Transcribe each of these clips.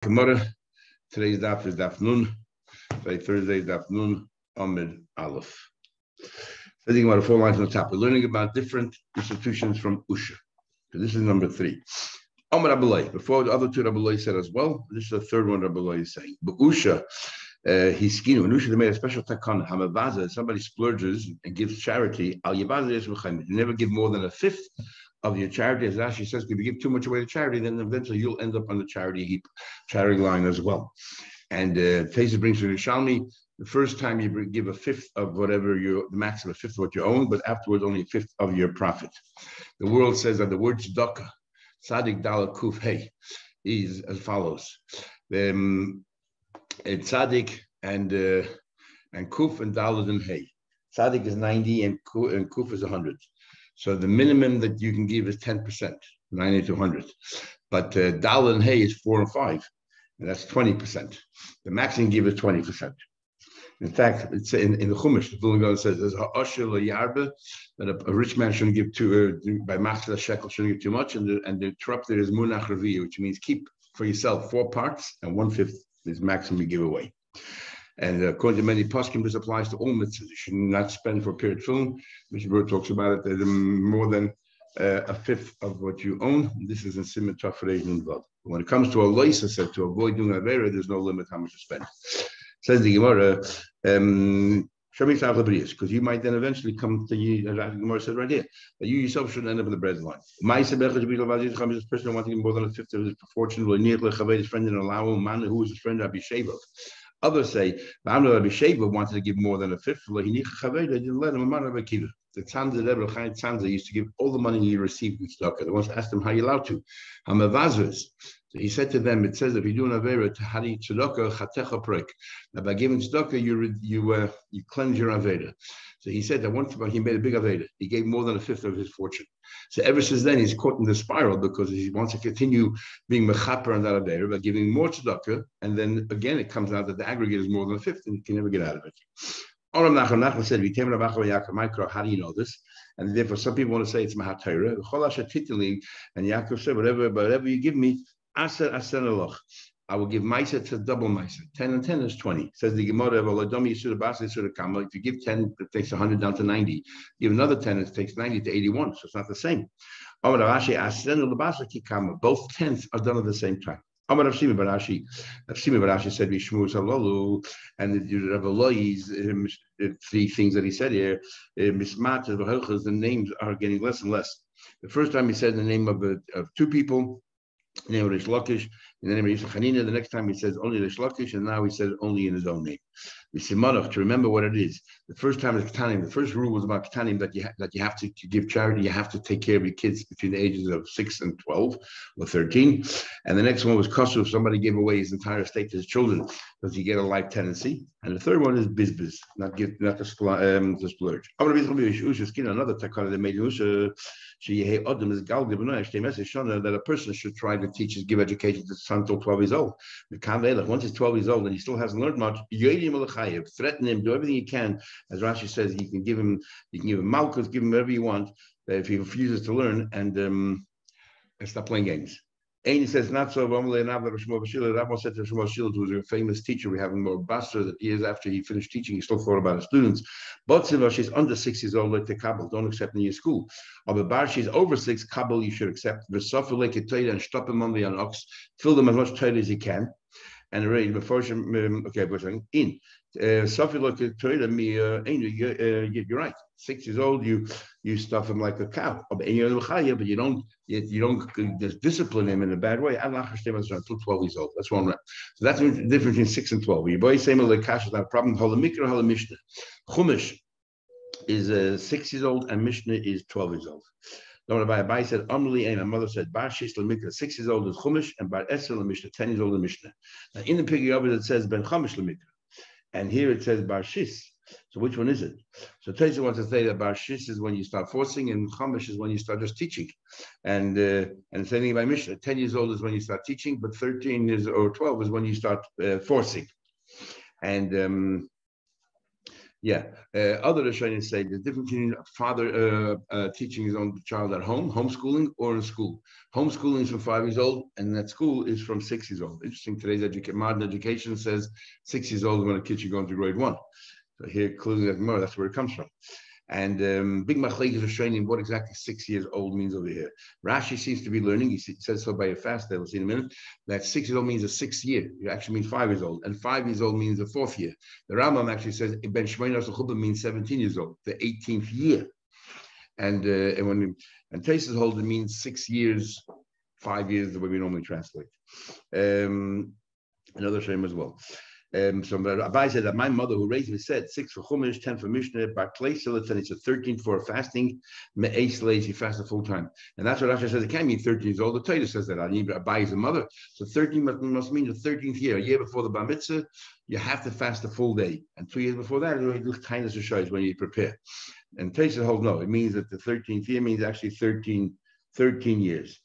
Gemara. Today's daf is daf nun. Thursday daf nun Amid Aleph. Thinking about 4 lines on the top. We're learning about different institutions from Usha. So this is number 3. Amid Abulay. Before the other 2 Abulay said as well. This is the third one Abulay is saying. But Usha, he's skinu. And Usha they made a special takana. Hamavaza. Somebody splurges and gives charity. Al Yavaza is you never give more than a fifth of your charity. As Rashi says, if you give too much away to charity, then eventually you'll end up on the charity heap, charity line as well. And Teza brings from Yerushalmi, the first time you give a fifth of whatever the maximum, a fifth of what you own, but afterwards only a fifth of your profit. The world says that the word tzedakah, tzadik dala kuf hey, is as follows. Tzadik and kuf and dalad and hey. Tzadik is 90 and kuf is 100. So the minimum that you can give is 10%, 90 to 100. But Dal and Hay is 4 and 5, and that's 20%. The max you can give is 20%. In fact, it's in the Chumash, the Vilna says there's that a rich man shouldn't give by machzor shekel shouldn't give too much, and the trup there is munach revi, which means keep for yourself 4 parts, and 1/5 is maximum you give away. And according to many poskim, this applies to all mitzvahs. You should not spend for a period of film. Mr. Bird talks about it. There's more than a fifth of what you own. This is in Simon Tafrei Nunvad. When it comes to a loisa, said to avoid doing avera, there's no limit how much to spend. Says the Gemara, because you might then eventually come to you. The Gemara says right here that you yourself shouldn't end up in the bread line. This person wanting more than a fifth of his fortune will near his friend and allow a man who is his friend Rabbi Sheva. Others say, Rabbi Sheva wanted to give more than a fifth. They didn't let him. The Tzanza used to give all the money he received in tzedakah. They once asked him, how are you allowed to? Hamavazers. So he said to them, it says if you do an avera to hari tzedakah chatecha prek. Now by giving tzedakah, you cleanse your avera. So he said that once he made a big avera. He gave more than a fifth of his fortune. So ever since then, he's caught in the spiral because he wants to continue being mechaper on that avera by giving more tzedakah, and then again it comes out that the aggregate is more than a fifth, and he can never get out of it. Nachman said, how do you know this? And therefore, some people want to say it's Mahat Torah. And Yaakov said, whatever you give me, I will give Maisa to double Maisa. 10 and 10 is 20. Says the Gemara, if you give 10, it takes 100 down to 90. Give another 10, it takes 90 to 81. So it's not the same. Both tenths are done at the same time. Rav Shimi Barashi said, and the Rav Eloi's 3 things that he said here, the names are getting less and less. The first time he said the name of 2 people, the name of Rish Lakish, and the name of Yisrael Hanina. The next time he says only Rish Lakish, and now he says only in his own name. To remember what it is. The first time is Ketanim. The first rule was about Ketanim that you have to give charity. You have to take care of your kids between the ages of 6 and 12 or 13. And the next one was Kesuvos. If somebody gave away his entire estate to his children, does he get a life tenancy? And the third one is bizbiz, not to splurge. Another takana that made that a person should try to give education to his son till 12 years old. Once he's 12 years old and he still hasn't learned much, threaten him, do everything you can. As Rashi says, you can give him malchus, give him whatever you want if he refuses to learn, and stop playing games. And he says, not so. Rabbi said to Shmuel Shilot, who was a famous teacher we have in Basra, that years after he finished teaching, he still thought about his students. But she's under 6 years old, like the Kabul, don't accept in your school. But she's over 6, Kabul you should accept. And stop him on the ox, fill them as much Torah as you can. And already before in you're right. 6 years old, you stuff him like a cow, but you don't just discipline him in a bad way. Until 12 years old. That's one. So that's the difference between 6 and 12. Your boy say Melekash is not a problem. Halamikra, Halamishnah. Chumash is 6 years old and Mishnah is 12 years old. Rabbi said, Amli, and my mother said, Bar Shis Lamikra, 6 years old is Chumash, and Bar Eser Lamishna, 10 years old is Mishnah. Now, in the piggy of it says Ben Chumash Lamikra, and here it says Bar Shis. So which one is it? So Taisa wants to say that Bar Shis is when you start forcing, and Chumash is when you start just teaching. And the same thing by Mishnah. 10 years old is when you start teaching, but 13 is or 12 is when you start forcing. And Yeah. Other Rishonim say the difference between father teaching his own child at home, homeschooling, or in school. Homeschooling is from 5 years old, and at school is from 6 years old. Interesting. Today's modern education says 6 years old when a kid should go into grade 1. So here, clearly, that's where it comes from. And big machlekes are showing what exactly 6 years old means over here. Rashi seems to be learning. He says so by a fast day. We'll see in a minute. That 6 years old means a 6th year. It actually means 5 years old, and 5 years old means the 4th year. The Rambam actually says Ben Shmeinos L'Chubah means 17 years old, the 18th year. And Taisus holds it means 6 years, 5 years, the way we normally translate. Another shame as well. So Abai said that my mother, who raised me, said 6 for Chumash, 10 for Mishnah, Bar Kleisel, and it's a 13 for fasting. Me'eis leis, he fasted full time, and that's what Rashi says. It can't mean 13 years old. The Torah says that Abai is a mother, so 13 must mean the 13th year. A year before the Bar Mitzvah, you have to fast a full day, and 2 years before that, you do kindness of shows when you prepare. And Torah holds no. It means that the 13th year means actually 13 years.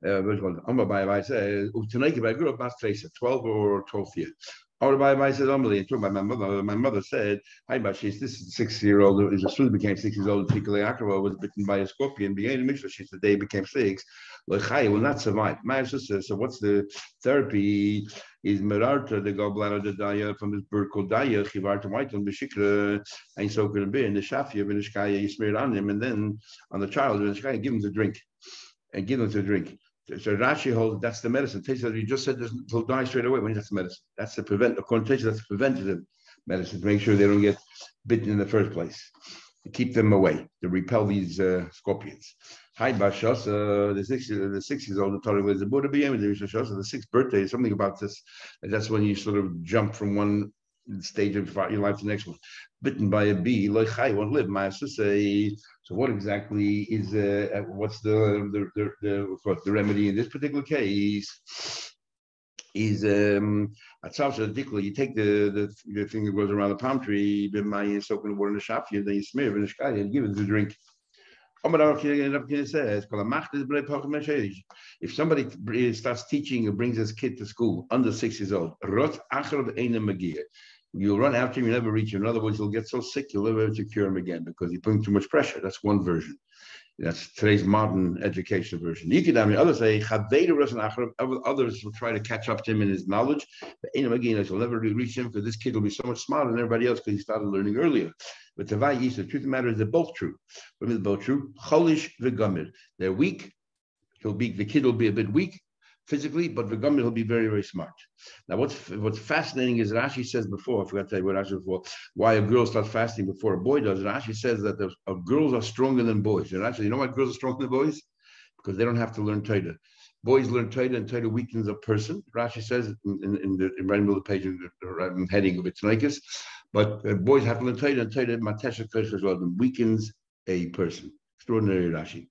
Which one? I said, I grew up past 12 or 12th year. I said, my mother said, hi, Bashis, this is 6-year-old, as soon as became 6 years old, Tikale was bitten by a scorpion, began Mishnah, she said, the day became 6. Lechai will not survive. My sister, so what's the therapy? Is Merarta, the gallbladder, the Daya from his bird called Daya, Chivarta Whiteland, Beshikra, and so could be in the Shafia, Vinishkaya, you smear it on him, and then on the child, Vinishkaya, give him to drink. And give them to drink. So Rashi holds that's the medicine. Tasha, you just said he'll die straight away when that's the medicine. That's the according to Tasha, that's the preventative medicine to make sure they don't get bitten in the first place, to keep them away, to repel these scorpions. Hi Bashas, the 6 years old, the Torah was the Buddha BM, the 6th birthday, something about this. And that's when you sort of jump from one stage of your life to the next one. Bitten by a bee, like I won't live. My sister say. So what exactly is what's the remedy in this particular case? Is you take the thing that goes around the palm tree, soak in the water in the shop, and then you smear it in the sky and give it to drink. If somebody starts teaching or brings his kid to school under 6 years old, you'll run after him, you never reach him. In other words, he'll get so sick, you'll never be able to cure him again because he's putting too much pressure. That's one version. That's today's modern education version. Others say, others will try to catch up to him in his knowledge. But he'll never reach him because this kid will be so much smarter than everybody else because he started learning earlier. But the truth of the matter is they're both true. What is both true? Cholish v'gamir. They're weak. The kid will be a bit weak physically, but v'gamir he'll be very, very smart. Now, what's fascinating is Rashi says before, I forgot to tell you what Rashi before, why a girl starts fasting before a boy does. Rashi says that girls are stronger than boys. And actually, you know why girls are stronger than boys? Because they don't have to learn Torah. Boys learn Torah, and Torah weakens a person. Rashi says in the right middle of the page, in the heading of its Nikes. But boys have to learn Torah, and Torah matesha Torah as well, weakens a person. Extraordinary Rashi.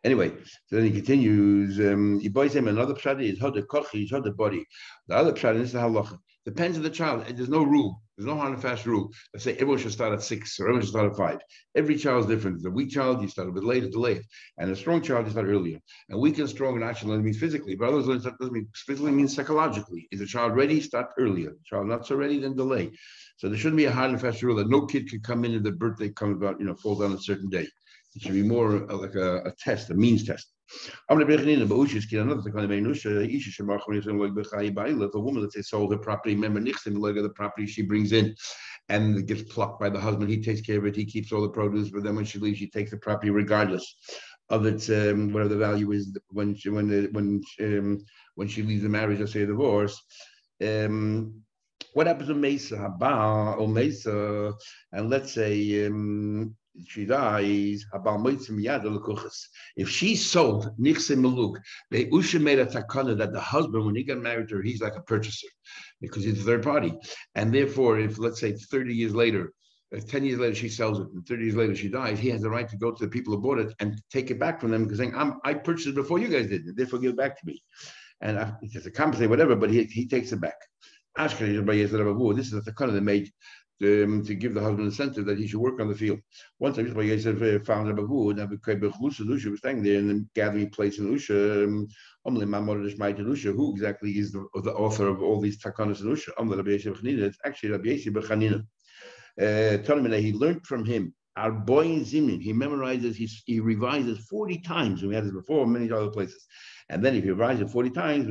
Anyway, so then he continues. Another pshat is how the kochi, how the body. The other pshat is the halacha. Depends on the child. There's no rule. There's no hard and fast rule. Let's say everyone should start at 6 or everyone should start at 5. Every child is different. The weak child, you start a bit later, delayed. And a strong child, you start earlier. And weak and strong and actually means physically. But others learn that doesn't mean physically, means psychologically. Is the child ready? Start earlier. Child not so ready, then delay. So there shouldn't be a hard and fast rule that no kid could come in and the birthday comes about, falls on a certain day. It should be more like a test, a means test. If a woman, let's say, sold her property, remember the property she brings in, and it gets plucked by the husband, he takes care of it, he keeps all the produce, but then when she leaves, she takes the property regardless of its whatever the value is when she leaves the marriage, let's say a divorce. What happens to Mesa, Haba, or Mesa, and let's say she dies, if she sold Nichse Meluk, they Usha made a takana that the husband, when he got married to her, he's like a purchaser because he's a third party. And therefore, if let's say 30 years later, 10 years later she sells it, and 30 years later she dies, he has the right to go to the people who bought it and take it back from them because saying, I purchased it before you guys did it, therefore give it back to me. And he has to compensate, whatever, but he takes it back. This is the takana they made to give the husband incentive that he should work on the field. Once I found Rabbi Hu, Lusha was standing there in the gathering place in Lusha. Who exactly is the author of all these takanas in Lusha? It's actually Rabbi Yossi Bechanina. He learned from him. Our boy in Zimin, he memorizes, he revises 40 times. We had this before, many other places. And then if you revise it 40 times,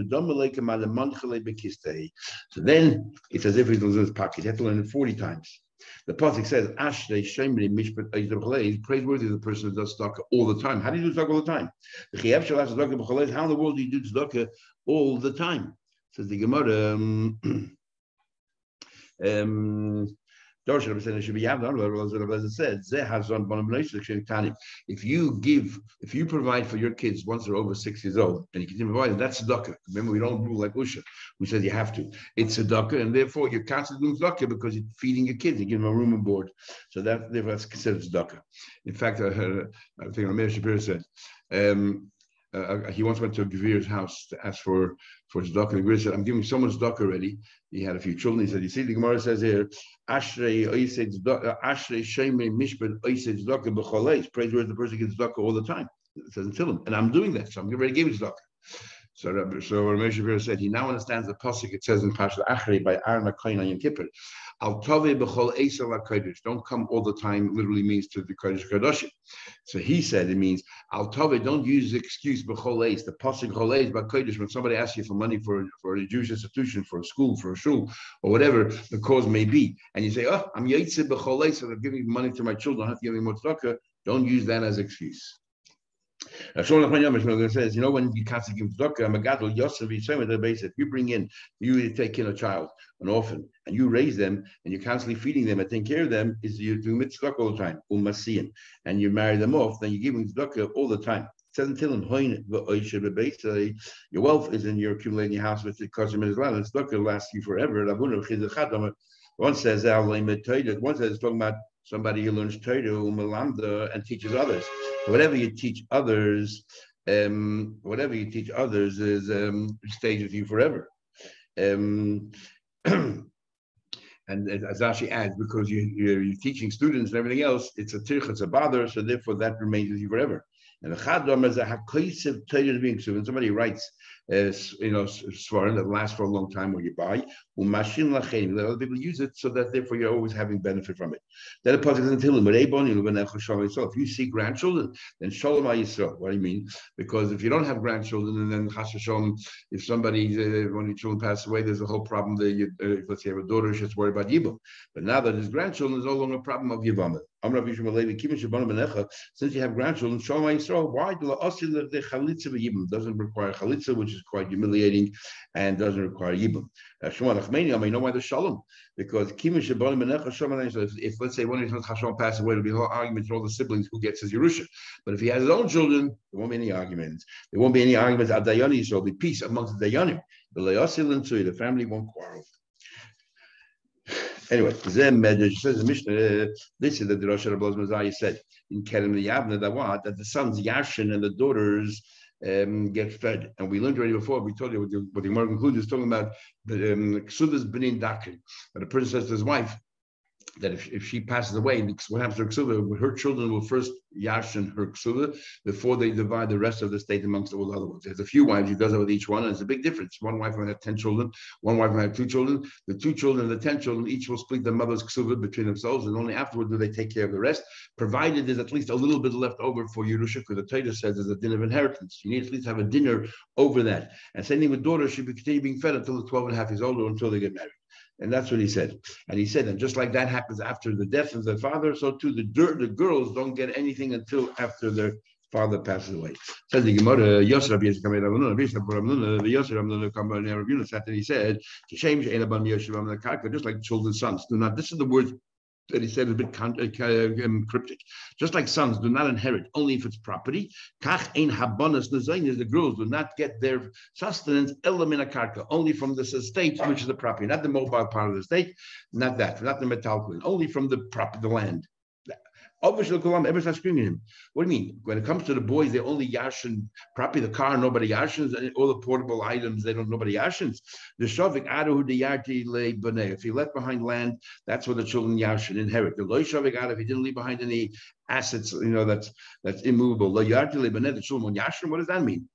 so then it's as if he was in his pocket. You have to learn it 40 times. The pasuk says, "Ashrei shemri mishpat eizrei." Praiseworthy is the person who does tzedakah all the time. How do you do tzedakah all the time? How in the world do you do tzedakah all the time? Says the Gemara. If you provide for your kids once they're over 6 years old, and you continue providing, that's tzedakah. Remember, we don't rule like Usha, who says you have to. It's tzedakah, and therefore you're constantly doing tzedakah because you're feeding your kids, you give them a room and board. So therefore that's considered tzedakah. In fact, I think Ramesh Shapiro said, he once went to a Gevir's house to ask for tzedakah. The Gevir said, "I'm giving so much tzedakah already." He had a few children. He said, "You see, the Gemara says here, Ashrei shemei mishpat oisei tzedakah b'choleis." Praiseworthy the person gets tzedakah all the time. It says in Tehillim, and I'm doing that, so I'm already giving tzedakah. So Ramesh Shapiro said he now understands the pasuk. It says in Pashat Achrei by Aaron HaKohen on Yom Kippur, Al Tovei b'chol eisel HaKodesh. Don't come all the time. Literally means to the Kodesh Kadoshim. So he said it means Al Tovei. Don't use the excuse b'chol eis. The pasuk b'chol eis by Kodesh. When somebody asks you for money for a Jewish institution, for a school, for a shul, or whatever the cause may be, and you say, "Oh, I'm yaitze b'chol eis, so I'm giving money to my children. I have to give them more tzedakah." Don't use that as excuse. Says, when you can't give tzedakah, if you bring in, you take in a child, an orphan, and you raise them, and you're constantly feeding them and taking care of them, is you're doing tzedakah all the time, and you marry them off, then you're giving tzedakah all the time. It says until your wealth is in your accumulating your house with the custom as well, and tzedakah lasts you forever. One says, one says, talking about somebody who learns Torah and teaches others. Whatever you teach others is stays with you forever. And as Ashi adds, because you're teaching students and everything else, it's a tirch, it's a bother, so therefore that remains with you forever. And the chadam is a hakoisiv Torah being so when somebody writes, svarim that lasts for a long time when you buy, umashin lachem, let other people use it, so that therefore you're always having benefit from it. Then the pasuk doesn't tell him, if you see grandchildren, then shalom Yisrael. What do you mean? Because if you don't have grandchildren, and then chas v'shalom, if somebody, one of your children pass away, there's a whole problem that let's say you have a daughter, she has to worry about yibum. But now that his grandchildren, there's no longer a problem of yibam. Since you have grandchildren, shalom Yisrael. Why do the chalitza v'yibum? Doesn't require chalitza, which is quite humiliating, and doesn't require yibum. I know why the shalom, because if let's say one of his chashon passes away, there'll be a whole argument for all the siblings who gets his Yerusha. But if he has his own children, there won't be any arguments. There won't be any arguments at Dayani, so there'll be peace amongst the Dayanim. The family won't quarrel. Anyway, says the Mishnah, this is the Rosh Hashanah Messiah said in Kerem Yavna that the sons Yashin and the daughters get fed. And we learned already before, we told you what the Gemara concludes is talking about the Kesuvos B'nin Dakin. But the person says to his wife that if she passes away, what happens to her Kesuva? Her children will first yashin her Kesuva before they divide the rest of the estate amongst all the other ones. There's a few wives, he does it with each one, and it's a big difference. One wife might have 10 children, one wife might have 2 children. The 2 children and the 10 children each will split the mother's Kesuva between themselves, and only afterward do they take care of the rest, provided there's at least a little bit left over for Yerusha, because the Torah says there's a din of inheritance. You need to at least have a dinner over that. And same thing with daughters, should continue being fed until they're 12 and a half years old or until they get married. And that's what he said. And he said, and just like that happens after the death of their father, so too the girls don't get anything until after their father passes away. Says the Gemara, he said, just like children's sons do not. This is the word that he said is a bit cryptic. Just like sons do not inherit only if it's property, the girls do not get their sustenance only from this estate, which is the property, not the mobile part of the estate, not the metal, only from the land. Ever start screaming at him. What do you mean? When it comes to the boys, they only yashin properly the car, nobody yashins, and all the portable items, nobody yashins. The shavik adahu the yarti le b'nei. If he left behind land, that's what the children yashin inherit. The loy shavik adahu, if he didn't leave behind any assets, that's immovable. Lo yarti le b'nei, the children yashin. What does that mean?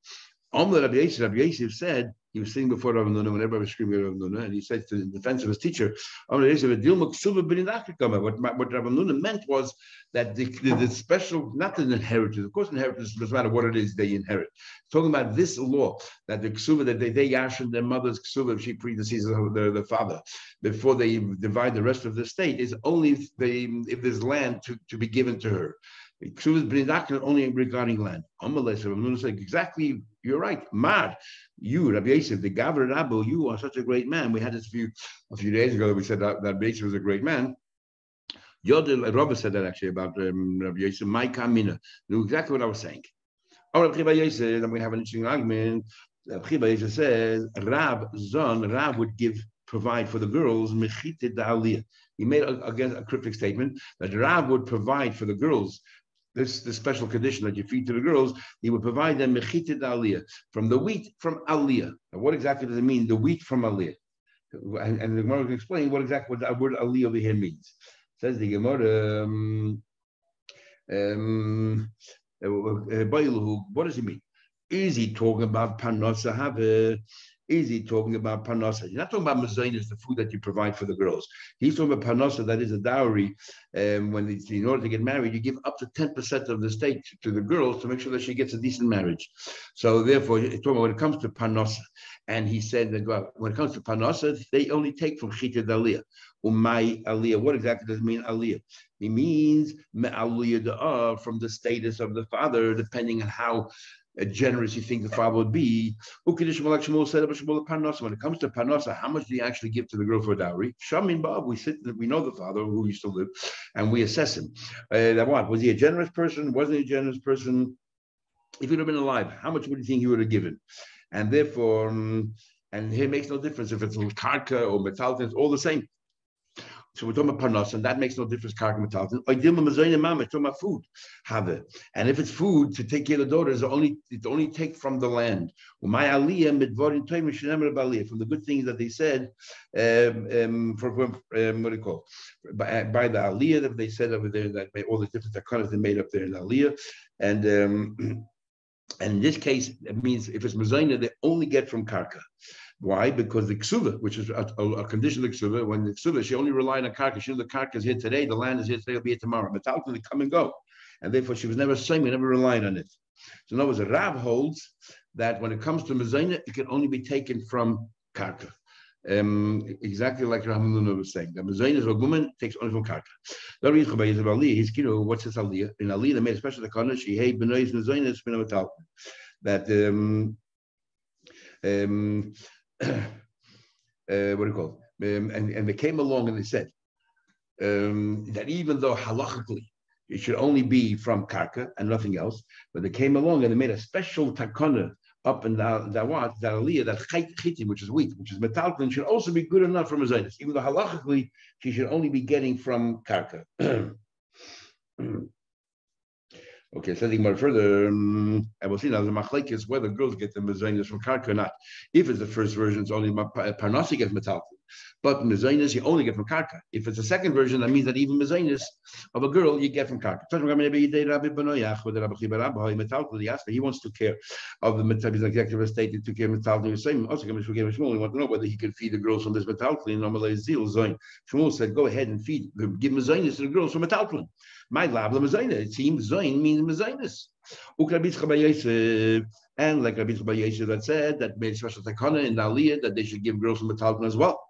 Rabbi Yosef said, he was sitting before Rav Nuna when everybody was screaming at Rav Nuna, and he said to the defense of his teacher, what Rav Nuna meant was that the special, not an inheritance, of course inheritance doesn't matter what it is they inherit. Talking about this law, that the ksuva, that they yashin their mother's ksuva if she predeceases their father, before they divide the rest of the estate, is only if there's land to be given to her. Kesuvos Daf only regarding land. Exactly, you're right. Mad, you, Rabbi Yosef, the Gavra Rabbi, you are such a great man. We had this a few days ago. We said that Rabbi Yosef was a great man. Robert said that actually about Rabbi Yosef. My Kamina knew exactly what I was saying. Oh, Rabbi Yosef, I'm going to have an interesting argument. Rabbi Yosef says Rab would provide for the girls mechite da'aliyah. He made again a cryptic statement that Rab would provide for the girls. This special condition that you feed to the girls, he would provide them mechite da'aliyah, from the wheat from aliyah. Now, what exactly does it mean, the wheat from aliyah? And the Gemara can explain what exactly what that word aliyah over here means. Says the Gemara, what does he mean? Is he talking about panosa have? Is he talking about panosa? He's not talking about mezainis, the food that you provide for the girls. He's talking about panosa, that is a dowry. When in order to get married, you give up to 10% of the estate to the girls to make sure that she gets a decent marriage. So therefore, he's talking about when it comes to panosa. And he said that when it comes to panosa, they only take from chita d'aliyah. Umay aliyah. What exactly does it mean aliyah? It means aliyah from the status of the father, depending on how generous you think the father would be. When it comes to panosa, how much do you actually give to the girl for a dowry? Shamin Bob, we know the father who used to live, and we assess him. What was he a generous person? Wasn't he a generous person? If he'd have been alive, how much would you think he would have given? And therefore, and here makes no difference if it's karka or metalton, it's all the same. So we're talking about panos, and that makes no difference. Karka metalton. I deal with talking about food. Have it, and if it's food to take care of the daughters, it only take from the land. My aliyah midvarin toim from the good things that they said. What do you call by the aliyah that they said over there, that all the different takanas they made up there in the aliyah, and in this case, it means if it's mezainih, they only get from karka. Why? Because the ksuva, which is a condition of the ksuva, when the ksuva, she only relied on karka. She knew the karka is here today, the land is here today, it'll be here tomorrow. But they come and go. And therefore, she was never saying, never relied on it. So in other words, the Rav holds that when it comes to mezainih, it can only be taken from karka. Exactly like Rav Nuna was saying. The mezainih of a woman takes only from karka. What's this aliyah? In aliyah, they made a special takana, she hey benois mezainih spin that what do you call it? And they came along and they said that even though halachically it should only be from karka and nothing else, but they came along and they made a special takana up in that aliyah, that chitim, which is wheat, which is metalton, should also be good enough for mezainis, even though halachically she should only be getting from karka. Okay, so thinking more further, and we'll see now the machlek is whether girls get the mezainis from karka or not. If it's the first version, it's only parnasi gets metalton, but mezainis you only get from karka. If it's the second version, that means that even mezainis of a girl you get from karka. He wants to care of the metalton, executive estate. He took care of metalton. He was saying, also, we want to know whether he could feed the girls from this metalton. Shmuel said, go ahead and give mezainis to the girls from metalton. My labla mezainis. It seems zain means mezainis. And like Rabbi Yosef that said that made special takana in the aliyah that they should give girls from metalton as well.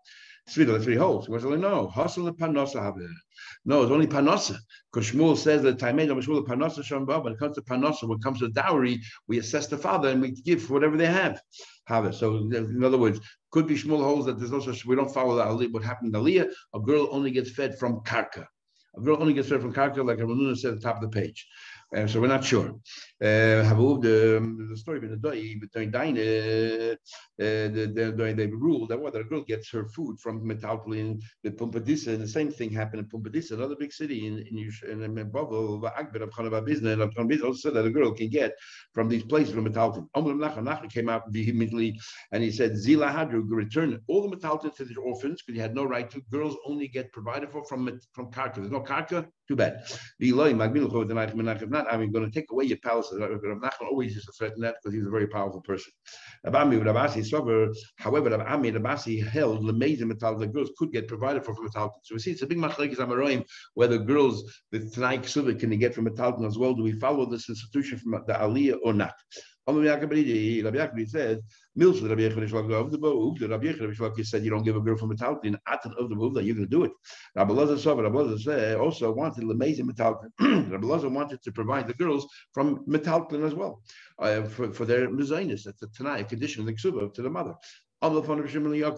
That's what he holds. He said, no, hustle and panosa have it. No, it's only panosa. Because Shmuel says that Shmuel panosa shambah. When it comes to panosa, when it comes to dowry, we assess the father and we give whatever they have. Have it. So in other words, could be Shmuel holds that there's no such. We don't follow the aliyah. What happened in the aliyah? A girl only gets fed from karka. A girl only gets fed from karka, like Rav Nuna said at the top of the page. So we're not sure. The story of the day, they ruled that whether a girl gets her food from Metalplin, the Pumpadissa, the same thing happened in Pumpadissa, another big city in Bubble, Akbar of Khanababizna, and also that a girl can get from these places from Metalplin. Nachman came out vehemently and he said, Zila Hadru, return all the Metalplin to the orphans because he had no right to. Girls only get provided for from Karka. There's no Karka, too bad. I'm going to take away your palace. Rav Nachman always used to threaten that because he was a very powerful person. However, Rav Ami held that girls could get provided for from Metalton. So we see it's a big machlekes amaroim whether girls with Tanai Kesuvos can they get from Metalton as well. Do we follow this institution from the Aliyah or not? Rabbi Yaakov said, Mills Rabbi Yaakov said you don't give a girl from Metalton of the move that you're going to do it. Rabbi Lazar also wanted amazing Metalton. Rabbi Lazar wanted to provide the girls from Metalton as well for their mezainis. That's a Tanai, a condition of the Kesuvos to the mother. I know you're not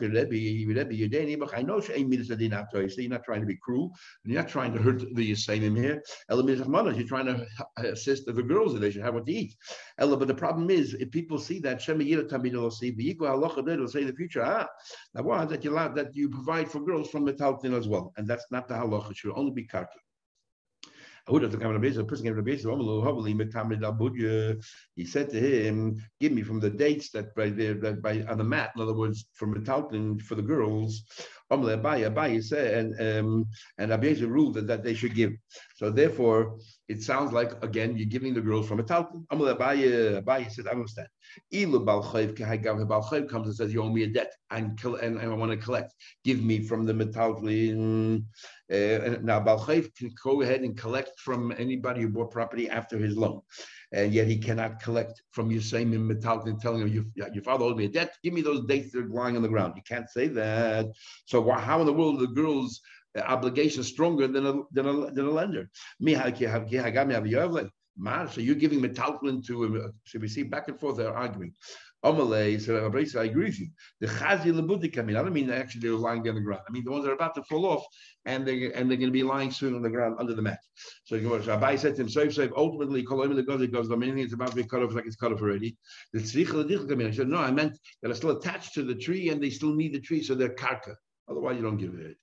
trying to be cruel, and you're not trying to hurt the Yisayim here. You're trying to assist the girls that they should have what to eat. But the problem is, if people see that, they'll say in the future, that you provide for girls from Metalton as well. And that's not the halacha. It should only be karka. He said to him, give me from the dates that by on the mat, in other words, from Metalton for the girls. Abaye said, and Abaye ruled that they should give. So therefore, it sounds like again you're giving the girls from Metalton. Abaye said, I understand. Balchayv comes and says, you owe me a debt and I want to collect. Give me from the Metalton. Now Balchayv can go ahead and collect from anybody who bought property after his loan. And yet he cannot collect from you saying in Metalton telling him your father owed me a debt. Give me those dates that are lying on the ground. You can't say that. So how in the world are the girls' obligation stronger than a lender? So you're giving Metalton to him. So we see back and forth they're arguing. Amalei said, I agree with you. The chazi lebudik. I don't mean actually they're lying on the ground. I mean the ones that are about to fall off, and they're going to be lying soon on the ground under the mat. So Abai said to him, "Save. Ultimately, it goes. Meaning it's about to be cut off, like it's cut off already." The tzricha. I said, no, I meant that are still attached to the tree, and they still need the tree, so they're karka. Otherwise, you don't give it.